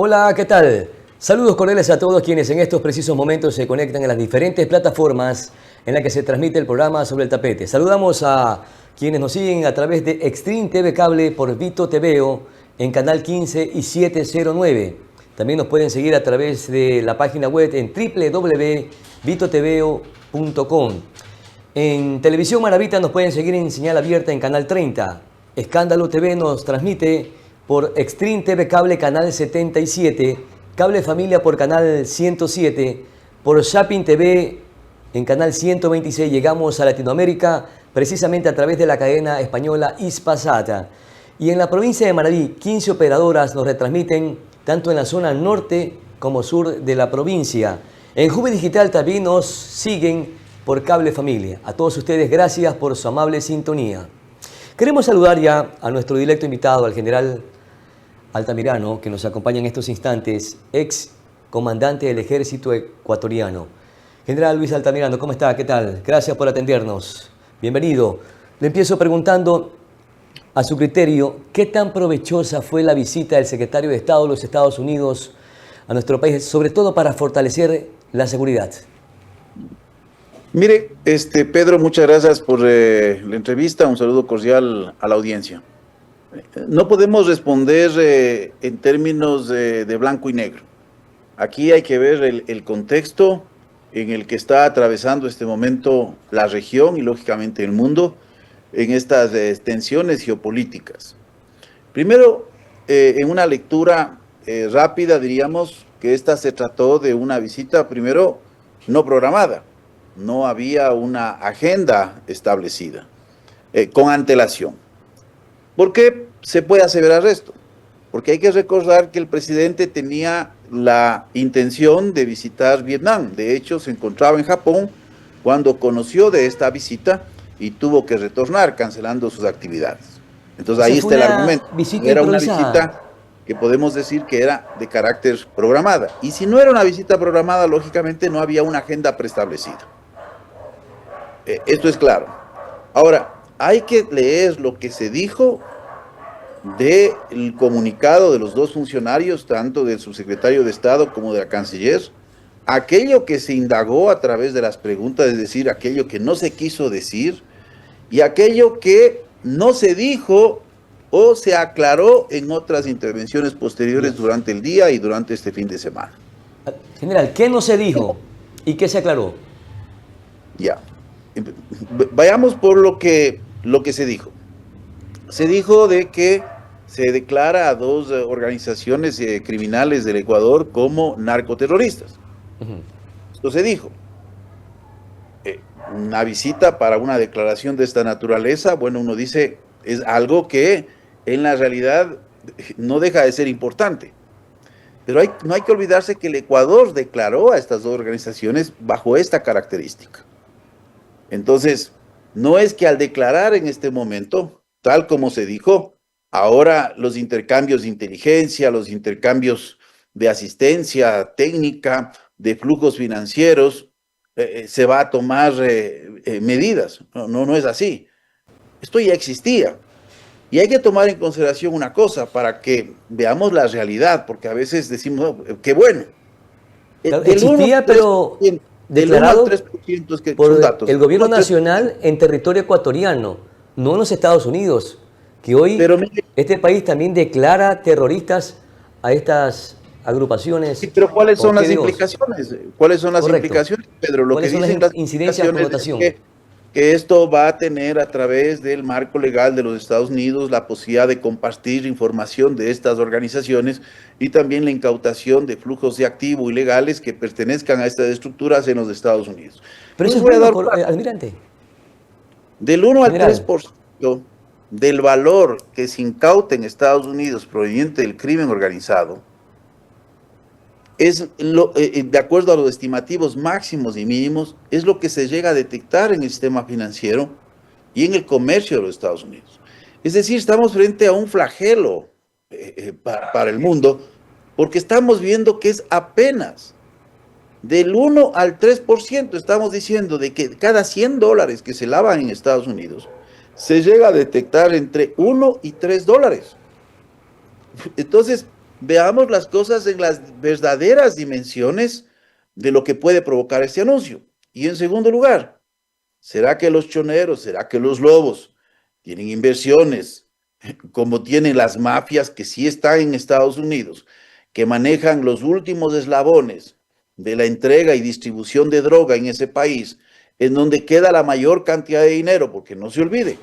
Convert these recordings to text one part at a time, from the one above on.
Hola, ¿qué tal? Saludos cordiales a todos quienes en estos precisos momentos se conectan en las diferentes plataformas en las que se transmite el programa Sobre el Tapete. Saludamos a quienes nos siguen a través de Extreme TV Cable por Vito TVO en canal 15 y 709. También nos pueden seguir a través de la página web en www.vitotvo.com. En Televisión Maravita nos pueden seguir en señal abierta en canal 30. Escándalo TV nos transmite por Extreme TV Cable canal 77, Cable Familia por canal 107, por Shopping TV en canal 126. Llegamos a Latinoamérica precisamente a través de la cadena española Hispasat. Y en la provincia de Manabí, 15 operadoras nos retransmiten tanto en la zona norte como sur de la provincia. En Juve Digital también nos siguen por Cable Familia. A todos ustedes, gracias por su amable sintonía. Queremos saludar ya a nuestro directo invitado, al general Altamirano, que nos acompaña en estos instantes, ex comandante del ejército ecuatoriano. General Luis Altamirano, ¿cómo está? ¿Qué tal? Gracias por atendernos. Bienvenido. Le empiezo preguntando, a su criterio, ¿qué tan provechosa fue la visita del secretario de Estado de los Estados Unidos a nuestro país, sobre todo para fortalecer la seguridad? Mire, Pedro, muchas gracias por la entrevista. Un saludo cordial a la audiencia. No podemos responder en términos de blanco y negro. Aquí hay que ver el contexto en el que está atravesando este momento la región y lógicamente el mundo en estas tensiones geopolíticas. Primero, en una lectura rápida diríamos que esta se trató de una visita primero no programada. No había una agenda establecida con antelación. ¿Por qué se puede aseverar esto? Porque hay que recordar que el presidente tenía la intención de visitar Vietnam. De hecho, se encontraba en Japón cuando conoció de esta visita y tuvo que retornar, cancelando sus actividades. Entonces ahí está el argumento. Era una visita que podemos decir que era de carácter programada. Y si no era una visita programada, lógicamente no había una agenda preestablecida. Esto es claro. Ahora, hay que leer lo que se dijo del comunicado de los dos funcionarios, tanto del subsecretario de Estado como de la canciller, aquello que se indagó a través de las preguntas, es decir, aquello que no se quiso decir y aquello que no se dijo o se aclaró en otras intervenciones posteriores durante el día y durante este fin de semana. General, ¿qué no se dijo y qué se aclaró? Ya. Vayamos por lo que se dijo. Se dijo de que se declara a dos organizaciones criminales del Ecuador como narcoterroristas. Esto se dijo. Una visita para una declaración de esta naturaleza, bueno, uno dice, es algo que en la realidad no deja de ser importante. Pero no hay que olvidarse que el Ecuador declaró a estas dos organizaciones bajo esta característica. Entonces, no es que al declarar en este momento, tal como se dijo, ahora los intercambios de inteligencia, los intercambios de asistencia técnica, de flujos financieros, se va a tomar medidas. No es así. Esto ya existía. Y hay que tomar en consideración una cosa para que veamos la realidad, porque a veces decimos, qué bueno. Existía, pero declarado por el gobierno nacional en territorio ecuatoriano, no en los Estados Unidos, que hoy este país también declara terroristas a estas agrupaciones. Sí, pero ¿cuáles son las implicaciones? ¿Cuáles son las implicaciones, Pedro? Lo que dicen las incidencias de connotación que esto va a tener a través del marco legal de los Estados Unidos la posibilidad de compartir información de estas organizaciones y también la incautación de flujos de activo ilegales que pertenezcan a estas estructuras en los Estados Unidos. Pero eso es bueno, almirante. Del 1 al 3% del valor que se incauta en Estados Unidos proveniente del crimen organizado es de acuerdo a los estimativos máximos y mínimos, es lo que se llega a detectar en el sistema financiero y en el comercio de los Estados Unidos. Es decir, estamos frente a un flagelo para el mundo, porque estamos viendo que es apenas del 1 al 3%, estamos diciendo de que cada $100 que se lavan en Estados Unidos, se llega a detectar entre 1 y $3. Entonces, veamos las cosas en las verdaderas dimensiones de lo que puede provocar este anuncio. Y en segundo lugar, ¿será que los choneros, será que los lobos tienen inversiones como tienen las mafias que sí están en Estados Unidos, que manejan los últimos eslabones de la entrega y distribución de droga en ese país, en donde queda la mayor cantidad de dinero? Porque no se olvide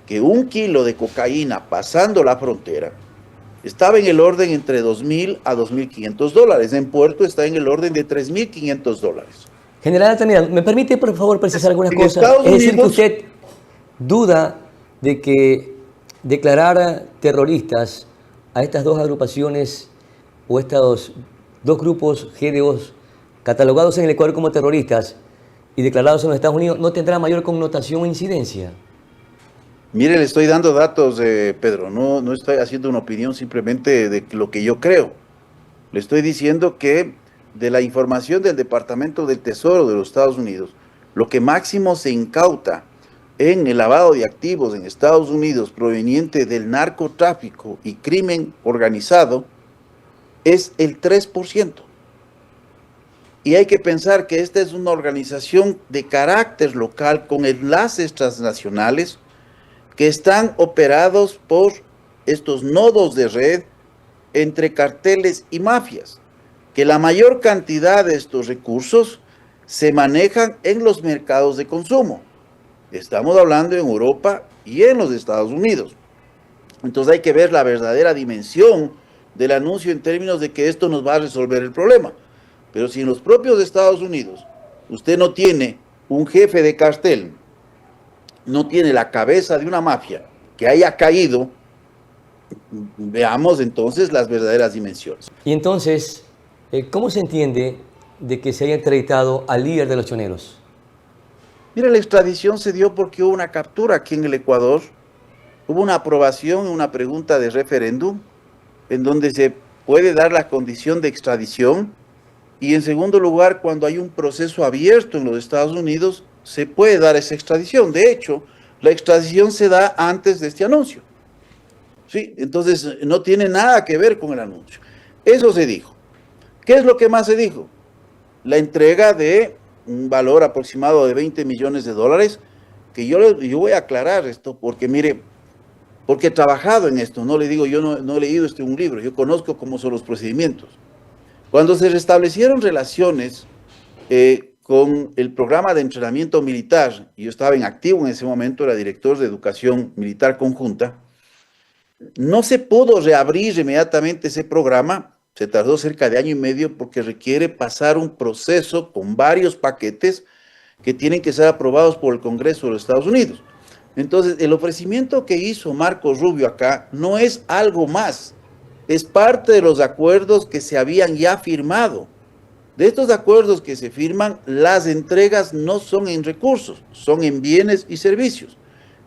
que 1 kilo de cocaína pasando la frontera estaba en el orden entre 2.000 a 2.500 dólares. En Puerto está en el orden de 3.500 dólares. General Altamirano, ¿me permite por favor precisar algunas En cosas? Estados Es decir, que Unidos, usted duda de que declarar terroristas a estas dos agrupaciones o estos dos grupos GDOs catalogados en el Ecuador como terroristas y declarados en los Estados Unidos no tendrá mayor connotación o incidencia. mire, le estoy dando datos, Pedro, no estoy haciendo una opinión simplemente de lo que yo creo. Le estoy diciendo que de la información del Departamento del Tesoro de los Estados Unidos, lo que máximo se incauta en el lavado de activos en Estados Unidos proveniente del narcotráfico y crimen organizado es el 3%. Y hay que pensar que esta es una organización de carácter local con enlaces transnacionales que están operados por estos nodos de red entre carteles y mafias, que la mayor cantidad de estos recursos se manejan en los mercados de consumo. Estamos hablando en Europa y en los Estados Unidos. Entonces hay que ver la verdadera dimensión del anuncio en términos de que esto nos va a resolver el problema. Pero si en los propios Estados Unidos usted no tiene un jefe de cartel, no tiene la cabeza de una mafia que haya caído, veamos entonces las verdaderas dimensiones. Y entonces, ¿cómo se entiende de que se haya extraditado al líder de los choneros? Mira, la extradición se dio porque hubo una captura aquí en el Ecuador, hubo una aprobación, una pregunta de referéndum, en donde se puede dar la condición de extradición, y en segundo lugar, cuando hay un proceso abierto en los Estados Unidos, se puede dar esa extradición. De hecho, la extradición se da antes de este anuncio. ¿Sí? Entonces, no tiene nada que ver con el anuncio. Eso se dijo. ¿Qué es lo que más se dijo? La entrega de un valor aproximado de 20 millones de dólares, que yo voy a aclarar esto, porque mire, porque he trabajado en esto, no le digo, yo no he leído un libro, yo conozco cómo son los procedimientos. Cuando se restablecieron relaciones con el programa de entrenamiento militar, y yo estaba en activo en ese momento, era director de educación militar conjunta, no se pudo reabrir inmediatamente ese programa, se tardó cerca de 1 año y medio porque requiere pasar un proceso con varios paquetes que tienen que ser aprobados por el Congreso de los Estados Unidos. Entonces, el ofrecimiento que hizo Marcos Rubio acá no es algo más, es parte de los acuerdos que se habían ya firmado. De estos acuerdos que se firman, las entregas no son en recursos, son en bienes y servicios.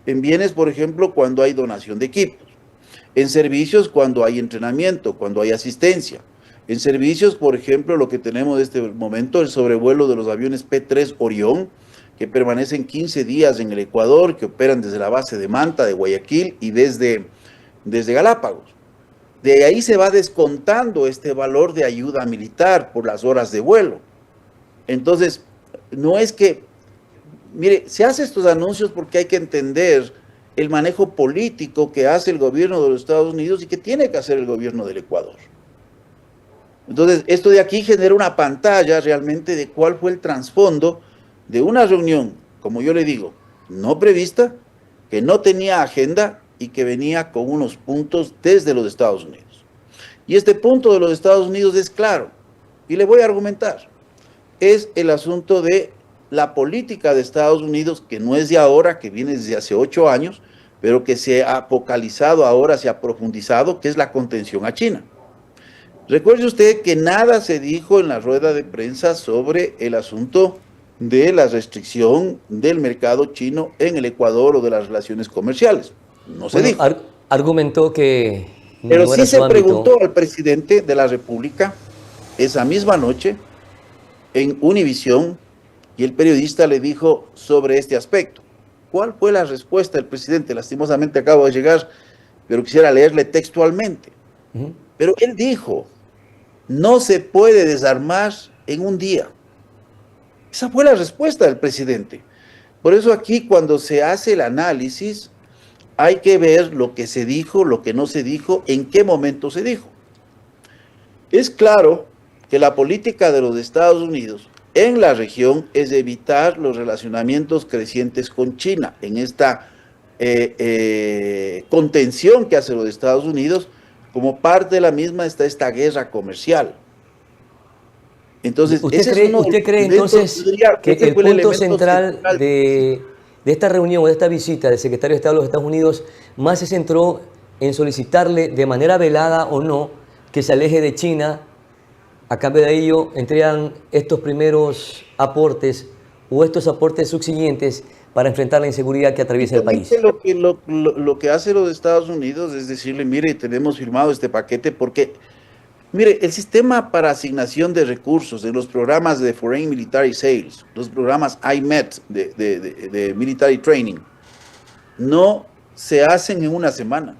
En bienes, por ejemplo, cuando hay donación de equipos. En servicios, cuando hay entrenamiento, cuando hay asistencia. En servicios, por ejemplo, lo que tenemos en este momento, el sobrevuelo de los aviones P-3 Orión, que permanecen 15 días en el Ecuador, que operan desde la base de Manta, de Guayaquil y desde Galápagos. De ahí se va descontando este valor de ayuda militar por las horas de vuelo. Entonces, no es que, mire, se hace estos anuncios porque hay que entender el manejo político que hace el gobierno de los Estados Unidos y que tiene que hacer el gobierno del Ecuador. Entonces, esto de aquí genera una pantalla realmente de cuál fue el trasfondo de una reunión, como yo le digo, no prevista, que no tenía agenda y que venía con unos puntos desde los Estados Unidos. Y este punto de los Estados Unidos es claro, y le voy a argumentar, es el asunto de la política de Estados Unidos, que no es de ahora, que viene desde hace 8 años, pero que se ha focalizado ahora, se ha profundizado, que es la contención a China. Recuerde usted que nada se dijo en la rueda de prensa sobre el asunto de la restricción del mercado chino en el Ecuador o de las relaciones comerciales. No se dijo. Argumentó que Pero no sí era se su ámbito. preguntó al presidente de la República esa misma noche en Univisión y el periodista le dijo sobre este aspecto. ¿Cuál fue la respuesta del presidente? Lastimosamente acabo de llegar, pero quisiera leerle textualmente. Pero él dijo, no se puede desarmar en un día. Esa fue la respuesta del presidente. Por eso aquí cuando se hace el análisis, hay que ver lo que se dijo, lo que no se dijo, en qué momento se dijo. Es claro que la política de los Estados Unidos en la región es evitar los relacionamientos crecientes con China, en esta contención que hace los Estados Unidos, como parte de la misma está esta guerra comercial. Entonces, ese es uno de ¿Usted los cree elementos, entonces yo diría, que ese el fue el punto elemento central central. de esta reunión o de esta visita del secretario de Estado de los Estados Unidos más se centró en solicitarle de manera velada o no que se aleje de China? A cambio de ello, entregan estos primeros aportes o estos aportes subsiguientes para enfrentar la inseguridad que atraviesa el país. Lo que hace los Estados Unidos es decirle, mire, tenemos firmado este paquete porque, mire, el sistema para asignación de recursos de los programas de Foreign Military Sales, los programas IMET de Military Training, no se hacen en una semana.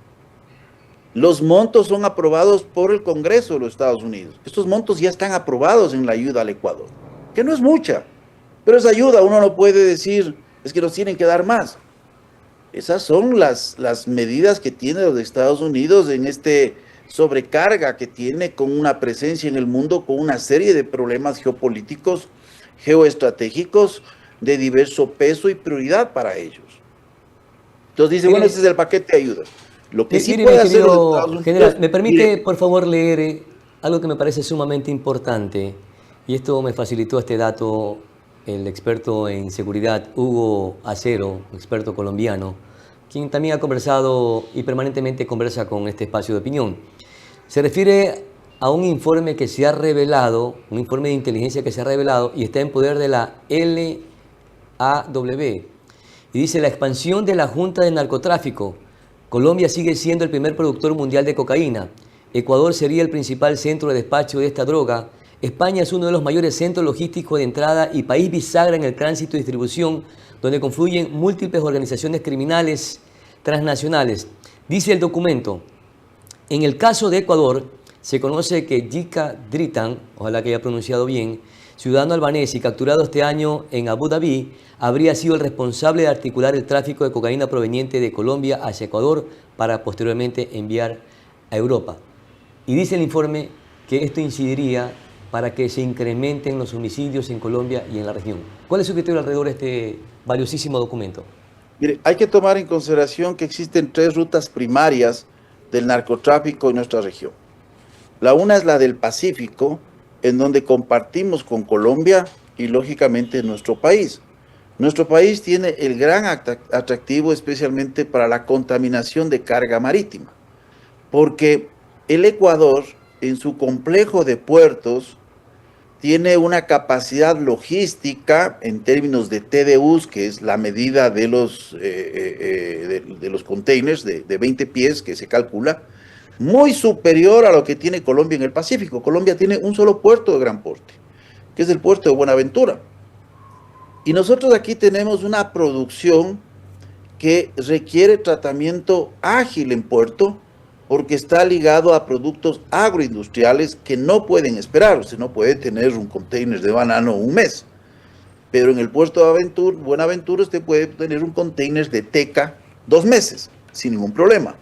Los montos son aprobados por el Congreso de los Estados Unidos. Estos montos ya están aprobados en la ayuda al Ecuador, que no es mucha, pero esa ayuda uno no puede decir, es que nos tienen que dar más. Esas son las medidas que tiene los Estados Unidos en este sobrecarga que tiene con una presencia en el mundo, con una serie de problemas geopolíticos, geoestratégicos, de diverso peso y prioridad para ellos. Entonces dice, bueno, ese es el paquete de ayuda. Lo que sí Mire, puede mi hacer los querido Estados Unidos, general, ¿me permite mire, por favor leer algo que me parece sumamente importante? Y esto me facilitó este dato el experto en seguridad Hugo Acero, experto colombiano, quien también ha conversado y permanentemente conversa con este espacio de opinión. Se refiere a un informe que se ha revelado, un informe de inteligencia que se ha revelado y está en poder de la LAW. Y dice, la expansión de la Junta de Narcotráfico. Colombia sigue siendo el primer productor mundial de cocaína. Ecuador sería el principal centro de despacho de esta droga. España es uno de los mayores centros logísticos de entrada y país bisagra en el tránsito y distribución, donde confluyen múltiples organizaciones criminales transnacionales. Dice el documento, en el caso de Ecuador, se conoce que Yika Dritan, ojalá que haya pronunciado bien, ciudadano albanés y capturado este año en Abu Dhabi, habría sido el responsable de articular el tráfico de cocaína proveniente de Colombia hacia Ecuador para posteriormente enviar a Europa. Y dice el informe que esto incidiría para que se incrementen los homicidios en Colombia y en la región. ¿Cuál es su criterio alrededor de este valiosísimo documento? mire, hay que tomar en consideración que existen tres rutas primarias del narcotráfico en nuestra región. La una es la del Pacífico, en donde compartimos con Colombia y lógicamente nuestro país. Nuestro país tiene el gran atractivo especialmente para la contaminación de carga marítima, porque el Ecuador, en su complejo de puertos, tiene una capacidad logística en términos de TDUs, que es la medida de los containers de 20 pies que se calcula, muy superior a lo que tiene Colombia en el Pacífico. Colombia tiene un solo puerto de gran porte, que es el puerto de Buenaventura. Y nosotros aquí tenemos una producción que requiere tratamiento ágil en puerto, porque está ligado a productos agroindustriales que no pueden esperar. Usted no puede tener un container de banano un mes, pero en el puerto de Buenaventura usted puede tener un container de teca 2 meses, sin ningún problema.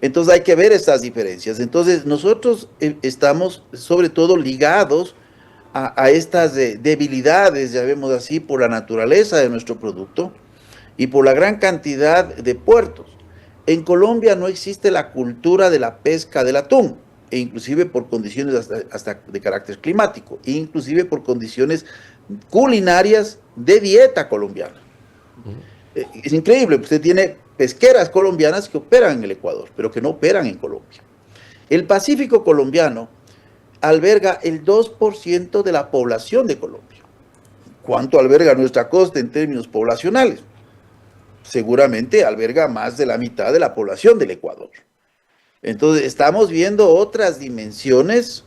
Entonces hay que ver estas diferencias. Entonces nosotros estamos sobre todo ligados a estas debilidades, ya vemos así, por la naturaleza de nuestro producto y por la gran cantidad de puertos. En Colombia no existe la cultura de la pesca del atún, e inclusive por condiciones hasta de carácter climático, e inclusive por condiciones culinarias de dieta colombiana. Es increíble, usted tiene pesqueras colombianas que operan en el Ecuador, pero que no operan en Colombia. El Pacífico colombiano alberga el 2% de la población de Colombia. ¿Cuánto alberga nuestra costa en términos poblacionales? Seguramente alberga más de la mitad de la población del Ecuador. Entonces, estamos viendo otras dimensiones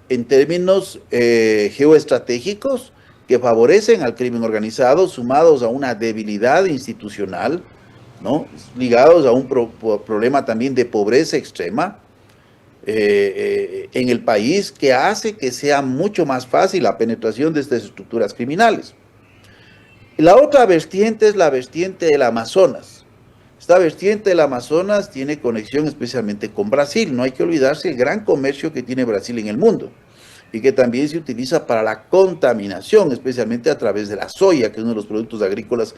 en términos geoestratégicos que favorecen al crimen organizado, sumados a una debilidad institucional, ¿no? Ligados a un problema también de pobreza extrema, en el país que hace que sea mucho más fácil la penetración de estas estructuras criminales. La otra vertiente es la vertiente del Amazonas. Esta vertiente del Amazonas tiene conexión especialmente con Brasil. No hay que olvidarse el gran comercio que tiene Brasil en el mundo y que también se utiliza para la contaminación, especialmente a través de la soya, que es uno de los productos agrícolas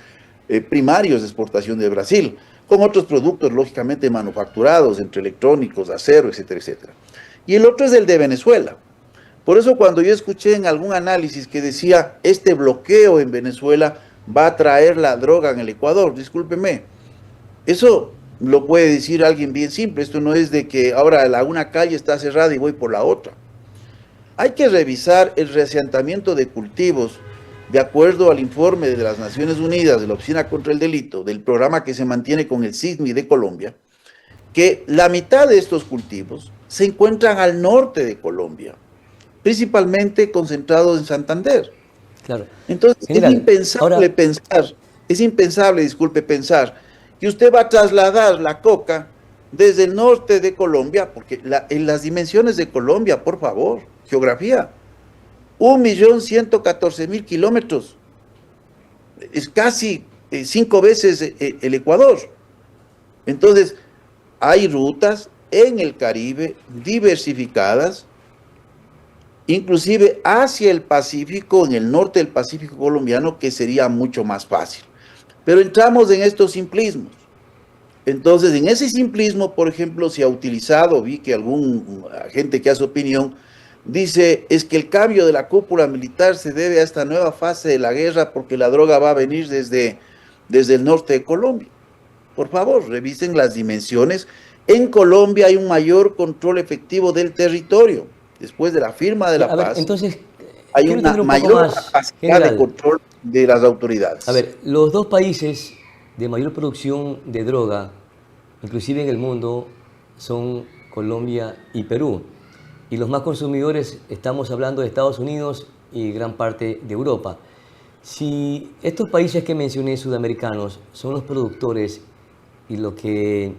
primarios de exportación de Brasil, con otros productos lógicamente manufacturados, entre electrónicos, acero, etcétera, etcétera. Y el otro es el de Venezuela. Por eso cuando yo escuché en algún análisis que decía este bloqueo en Venezuela va a traer la droga en el Ecuador, discúlpeme, eso lo puede decir alguien bien simple, esto no es de que ahora una calle está cerrada y voy por la otra. Hay que revisar el reasentamiento de cultivos de acuerdo al informe de las Naciones Unidas de la Oficina contra el Delito, del programa que se mantiene con el SIGMI de Colombia, que la mitad de estos cultivos se encuentran al norte de Colombia, principalmente concentrados en Santander. Claro. Entonces, General, ahora, es impensable, disculpe, pensar que usted va a trasladar la coca desde el norte de Colombia, porque en las dimensiones de Colombia, por favor, geografía, 1.114.000 kilómetros, es casi 5 veces el Ecuador. Entonces, hay rutas en el Caribe diversificadas, inclusive hacia el Pacífico, en el norte del Pacífico colombiano, que sería mucho más fácil. Pero entramos en estos simplismos. Entonces, en ese simplismo, por ejemplo, se ha utilizado, vi que algún agente que hace opinión dice, es que el cambio de la cúpula militar se debe a esta nueva fase de la guerra porque la droga va a venir desde el norte de Colombia. Por favor, revisen las dimensiones. En Colombia hay un mayor control efectivo del territorio. Después de la firma de la a ver, paz, entonces, hay quiero una entender un poco mayor más, capacidad de general. control de las autoridades. A ver, los dos países de mayor producción de droga, inclusive en el mundo, son Colombia y Perú. Y los más consumidores, estamos hablando de Estados Unidos y gran parte de Europa. Si estos países que mencioné, sudamericanos, son los productores y lo que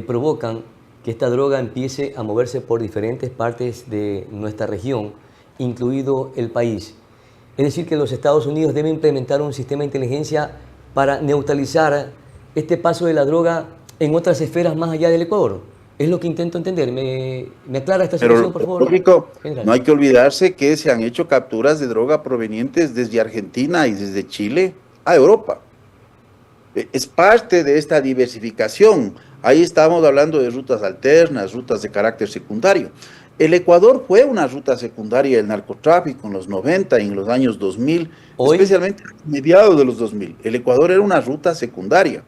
provocan que esta droga empiece a moverse por diferentes partes de nuestra región, incluido el país, es decir, que los Estados Unidos deben implementar un sistema de inteligencia para neutralizar este paso de la droga en otras esferas más allá del Ecuador. Es lo que intento entender. ¿Me aclara esta situación, Pero, por favor, lógico, general? no hay que olvidarse que se han hecho capturas de droga provenientes desde Argentina y desde Chile a Europa. Es parte de esta diversificación. Ahí estamos hablando de rutas alternas, rutas de carácter secundario. El Ecuador fue una ruta secundaria del narcotráfico en los 90 y en los años 2000, Hoy, especialmente a mediados de los 2000. El Ecuador era una ruta secundaria.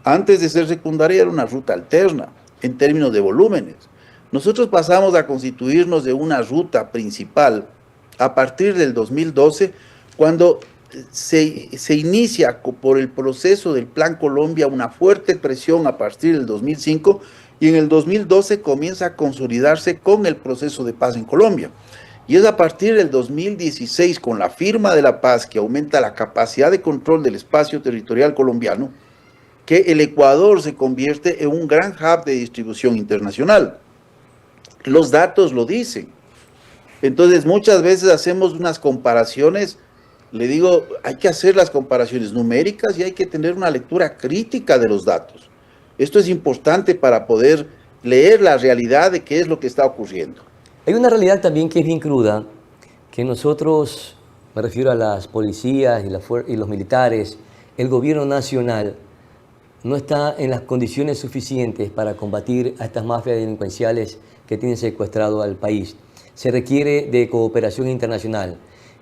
Antes de ser secundaria era una ruta alterna en términos de volúmenes. Nosotros pasamos a constituirnos de una ruta principal a partir del 2012, cuando se inicia por el proceso del Plan Colombia una fuerte presión a partir del 2005 y en el 2012 comienza a consolidarse con el proceso de paz en Colombia. Y es a partir del 2016, con la firma de la paz, que aumenta la capacidad de control del espacio territorial colombiano, que el Ecuador se convierte en un gran hub de distribución internacional. Los datos lo dicen. Entonces, muchas veces hacemos unas comparaciones, le digo, hay que hacer las comparaciones numéricas y hay que tener una lectura crítica de los datos. Esto es importante para poder leer la realidad de qué es lo que está ocurriendo. hay una realidad también que es bien cruda, que nosotros, me refiero a las policías y los militares, el gobierno nacional, no está en las condiciones suficientes para combatir a estas mafias delincuenciales que tienen secuestrado al país. Se requiere de cooperación internacional.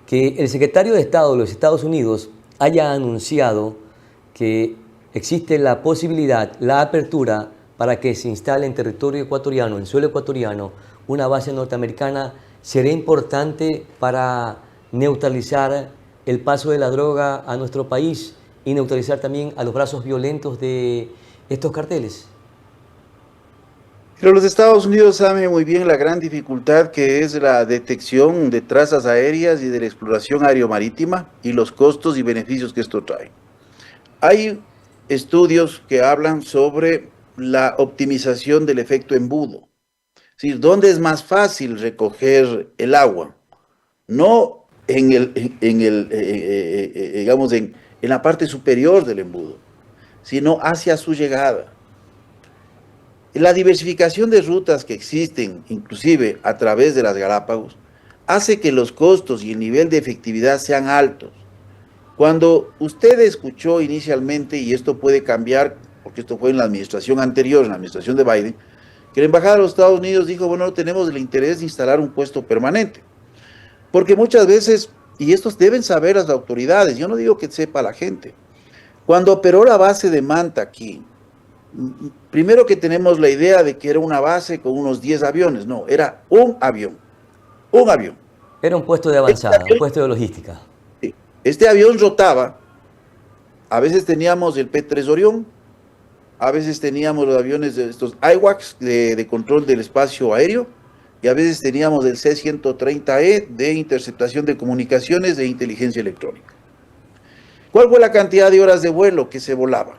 Que el secretario de Estado de los Estados Unidos haya anunciado que existe la posibilidad, la apertura para que se instale en territorio ecuatoriano, en suelo ecuatoriano, una base norteamericana, será importante para neutralizar el paso de la droga a nuestro país y neutralizar también a los brazos violentos de estos carteles. Pero los Estados Unidos saben muy bien la gran dificultad que es la detección de trazas aéreas y de la exploración aeromarítima y los costos y beneficios que esto trae. Hay estudios que hablan sobre la optimización del efecto embudo. Es decir, ¿dónde es más fácil recoger el agua? No digamos, en la parte superior del embudo, sino hacia su llegada. La diversificación de rutas que existen, inclusive a través de las Galápagos, hace que los costos y el nivel de efectividad sean altos. Cuando usted escuchó inicialmente, y esto puede cambiar, porque esto fue en la administración anterior, en la administración de Biden, que la Embajada de los Estados Unidos dijo, bueno, no tenemos el interés de instalar un puesto permanente. Porque muchas veces, y estos deben saber las autoridades, yo no digo que sepa la gente, cuando operó la base de Manta aquí, primero que tenemos la idea de que era una base con unos 10 aviones, no, era un avión. Era un puesto de Este avanzada, un avión, puesto de logística. este avión rotaba, a veces teníamos el P-3 Orión, a veces teníamos los aviones de estos IWACS de control del espacio aéreo, y a veces teníamos el C-130E de interceptación de comunicaciones de inteligencia electrónica. ¿Cuál fue la cantidad de horas de vuelo que se volaba?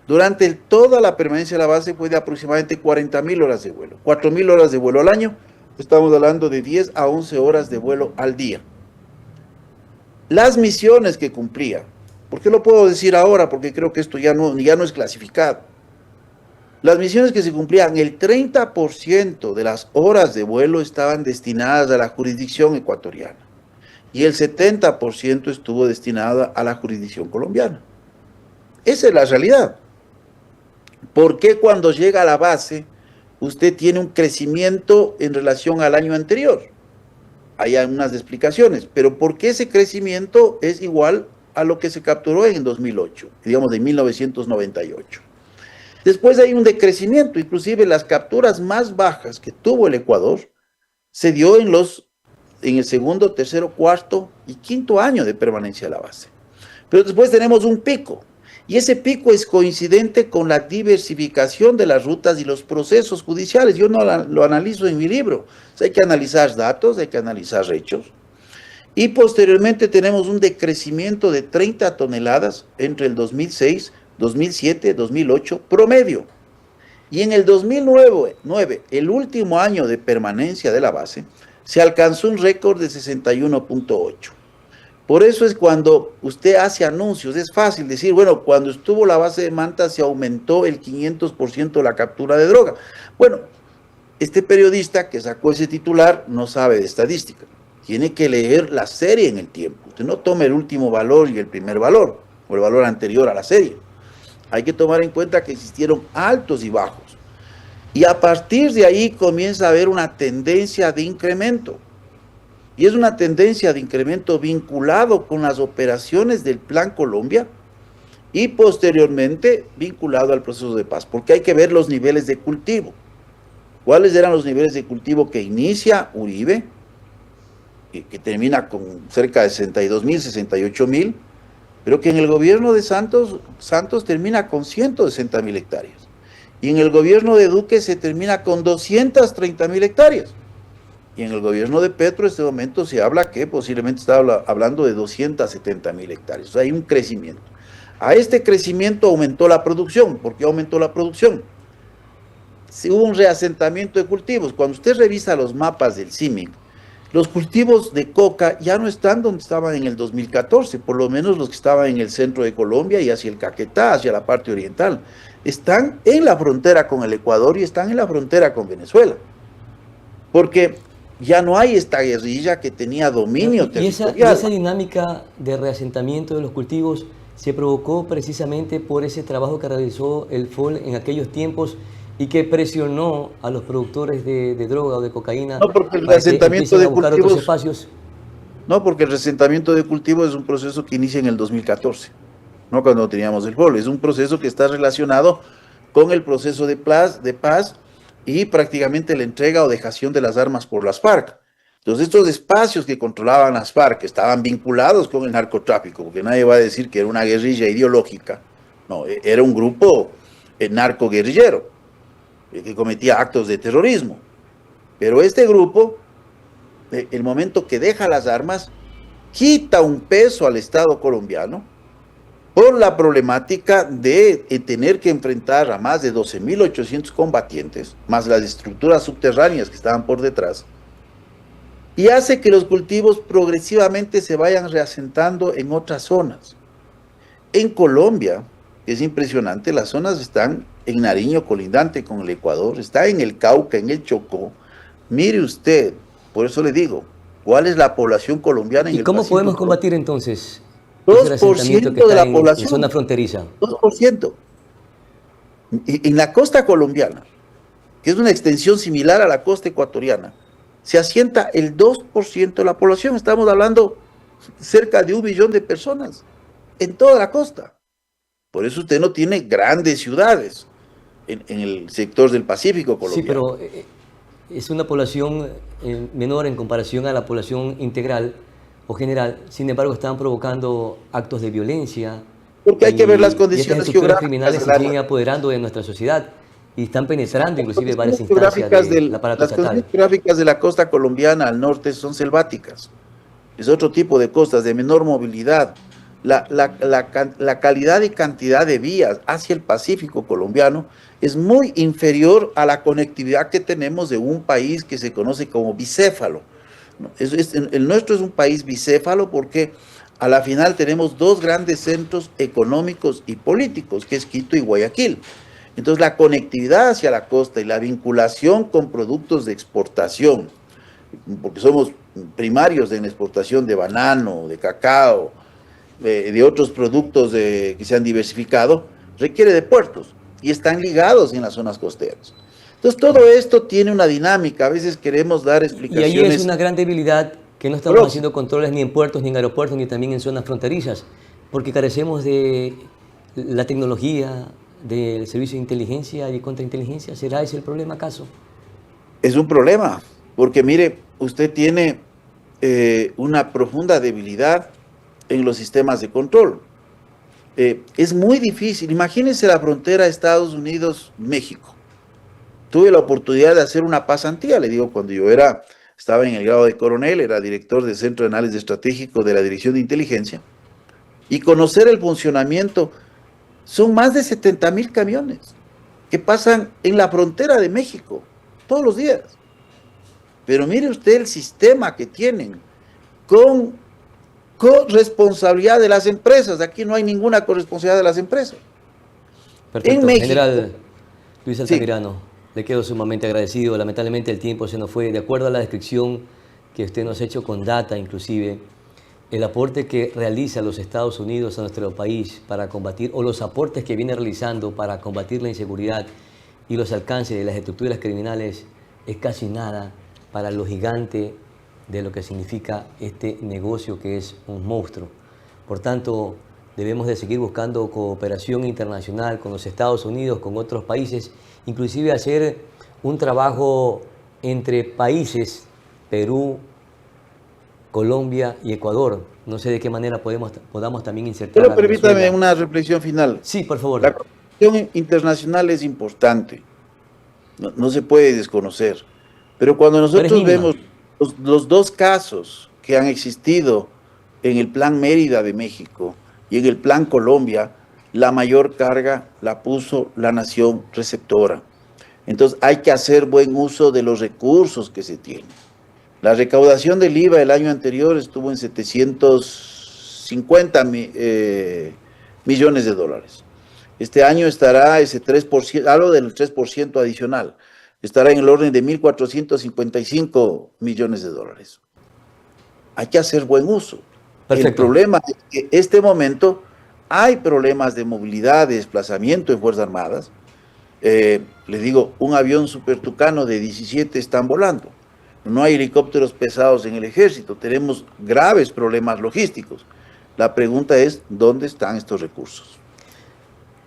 Durante toda la permanencia de la base fue de aproximadamente 40.000 horas de vuelo. 4.000 horas de vuelo al año, estamos hablando de 10 a 11 horas de vuelo al día. Las misiones que cumplía, ¿por qué lo puedo decir ahora? Porque creo que esto ya no es clasificado. Las misiones que se cumplían, el 30% de las horas de vuelo estaban destinadas a la jurisdicción ecuatoriana y el 70% estuvo destinada a la jurisdicción colombiana. Esa es la realidad. ¿Por qué cuando llega a la base usted tiene un crecimiento en relación al año anterior? Hay algunas explicaciones, pero ¿por qué ese crecimiento es igual a lo que se capturó en 2008, digamos de 1998? Después hay un decrecimiento, inclusive las capturas más bajas que tuvo el Ecuador se dio en el segundo, tercero, cuarto y quinto año de permanencia de la base. Pero después tenemos un pico, y ese pico es coincidente con la diversificación de las rutas y los procesos judiciales. Yo no lo analizo en mi libro. O sea, hay que analizar datos, hay que analizar hechos. Y posteriormente tenemos un decrecimiento de 30 toneladas entre el 2006, 2007, 2008 promedio. Y en el 2009, el último año de permanencia de la base, se alcanzó un récord de 61.8. Por eso es cuando usted hace anuncios, es fácil decir, bueno, cuando estuvo la base de Manta se aumentó el 500% la captura de droga. Bueno, este periodista que sacó ese titular no sabe de estadística. Tiene que leer la serie en el tiempo. Usted no toma el último valor y el primer valor, o el valor anterior a la serie. Hay que tomar en cuenta que existieron altos y bajos. Y a partir de ahí comienza a haber una tendencia de incremento. Y es una tendencia de incremento vinculado con las operaciones del Plan Colombia y posteriormente vinculado al proceso de paz, porque hay que ver los niveles de cultivo. ¿Cuáles eran los niveles de cultivo que inicia Uribe, que termina con cerca de 62.000, 68.000, pero que en el gobierno de Santos termina con 160.000 hectáreas? Y en el gobierno de Duque se termina con 230.000 hectáreas. Y en el gobierno de Petro en este momento se habla que posiblemente está hablando de 270.000 hectáreas. O sea, hay un crecimiento. A este crecimiento aumentó la producción. ¿Por qué aumentó la producción? Si hubo un reasentamiento de cultivos. Cuando usted revisa los mapas del CIMIC, los cultivos de coca ya no están donde estaban en el 2014, por lo menos los que estaban en el centro de Colombia y hacia el Caquetá, hacia la parte oriental. Están en la frontera con el Ecuador y están en la frontera con Venezuela. Porque ya no hay esta guerrilla que tenía dominio territorial. Y esa dinámica de reasentamiento de los cultivos se provocó precisamente por ese trabajo que realizó el FOL en aquellos tiempos y que presionó a los productores de droga o de cocaína No, porque el para que reasentamiento empiecen de a buscar otros cultivos, espacios. no, porque el reasentamiento de cultivos es un proceso que inicia en el 2014, no cuando teníamos el FOL. Es un proceso que está relacionado con el proceso de paz y prácticamente la entrega o dejación de las armas por las FARC. Entonces, estos espacios que controlaban las FARC estaban vinculados con el narcotráfico, porque nadie va a decir que era una guerrilla ideológica. No, era un grupo narcoguerrillero que cometía actos de terrorismo. Pero este grupo, el momento que deja las armas, quita un peso al Estado colombiano por la problemática de tener que enfrentar a más de 12.800 combatientes, más las estructuras subterráneas que estaban por detrás, y hace que los cultivos progresivamente se vayan reasentando en otras zonas. En Colombia, que es impresionante, las zonas están en Nariño, colindante con el Ecuador, está en el Cauca, en el Chocó. Mire usted, por eso le digo, ¿cuál es la población colombiana en ¿Y el cómo Pacífico? podemos combatir entonces ese 2% asentamiento que de está la en población. zona fronteriza? 2%. En la costa colombiana, que es una extensión similar a la costa ecuatoriana, se asienta el 2% de la población. Estamos hablando cerca de 1 millón de personas en toda la costa. Por eso usted no tiene grandes ciudades en el sector del Pacífico Sí, colombiano. pero es una población menor en comparación a la población integral o general. Sin embargo, están provocando actos de violencia Porque hay que ver las y estas condiciones estructuras geográficas criminales se del siguen área. apoderando de nuestra sociedad y están penetrando inclusive varias Las instancias condiciones geográficas del aparato las condiciones estatal. geográficas de la costa colombiana al norte son selváticas. Es otro tipo de costas de menor movilidad. La calidad y cantidad de vías hacia el Pacífico colombiano es muy inferior a la conectividad que tenemos de un país que se conoce como bicéfalo. El nuestro es un país bicéfalo porque a la final tenemos dos grandes centros económicos y políticos, que es Quito y Guayaquil. Entonces la conectividad hacia la costa y la vinculación con productos de exportación, porque somos primarios en la exportación de banano, de cacao, de otros productos que se han diversificado, requiere de puertos y están ligados en las zonas costeras. Entonces todo esto tiene una dinámica, a veces queremos dar Y ahí es explicaciones. una gran debilidad que no estamos haciendo controles ni en puertos, ni en aeropuertos, ni también en zonas fronterizas, porque carecemos de la tecnología, del servicio de inteligencia y contrainteligencia. ¿Será ese el problema acaso? Es un problema, porque mire, usted tiene una profunda debilidad en los sistemas de control. Es muy difícil. Imagínense la frontera Estados Unidos-México. Tuve la oportunidad de hacer una pasantía, le digo, cuando estaba en el grado de coronel, era director del Centro de Análisis Estratégico de la Dirección de Inteligencia, y conocer el funcionamiento. Son más de 70.000 camiones que pasan en la frontera de México todos los días. Pero mire usted el sistema que tienen con corresponsabilidad de las empresas. Aquí no hay ninguna corresponsabilidad de las empresas. En Perfecto. México, General Luis sí, Altamirano, le quedo sumamente agradecido. Lamentablemente el tiempo se nos fue. De acuerdo a la descripción que usted nos ha hecho con data inclusive, el aporte que realiza los Estados Unidos a nuestro país para combatir, o los aportes que viene realizando para combatir la inseguridad y los alcances de las estructuras criminales es casi nada para lo gigante de lo que significa este negocio que es un monstruo. Por tanto, debemos de seguir buscando cooperación internacional con los Estados Unidos, con otros países, inclusive hacer un trabajo entre países, Perú, Colombia y Ecuador. No sé de qué manera podamos también insertar pero a permítame Venezuela. una reflexión final. Sí, por La favor. cooperación internacional es importante, no se puede desconocer. Pero cuando Pero es nosotros mínima. vemos los dos casos que han existido en el Plan Mérida de México y en el Plan Colombia, la mayor carga la puso la nación receptora. Entonces hay que hacer buen uso de los recursos que se tienen. La recaudación del IVA el año anterior estuvo en 750 millones de dólares. Este año estará ese 3%, algo del 3% adicional. Estará en el orden de 1.455 millones de dólares. Hay que hacer buen uso. El Perfecto. problema es que en este momento hay problemas de movilidad, de desplazamiento en Fuerzas Armadas. Le digo, un avión Super Tucano de 17 están volando. No hay helicópteros pesados en el ejército. Tenemos graves problemas logísticos. La pregunta es, ¿dónde están estos recursos?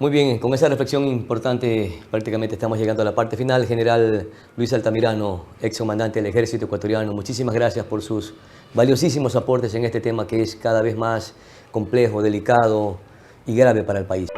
Muy bien, con esa reflexión importante prácticamente estamos llegando a la parte final. General Luis Altamirano, ex comandante del Ejército Ecuatoriano, muchísimas gracias por sus valiosísimos aportes en este tema que es cada vez más complejo, delicado y grave para el país.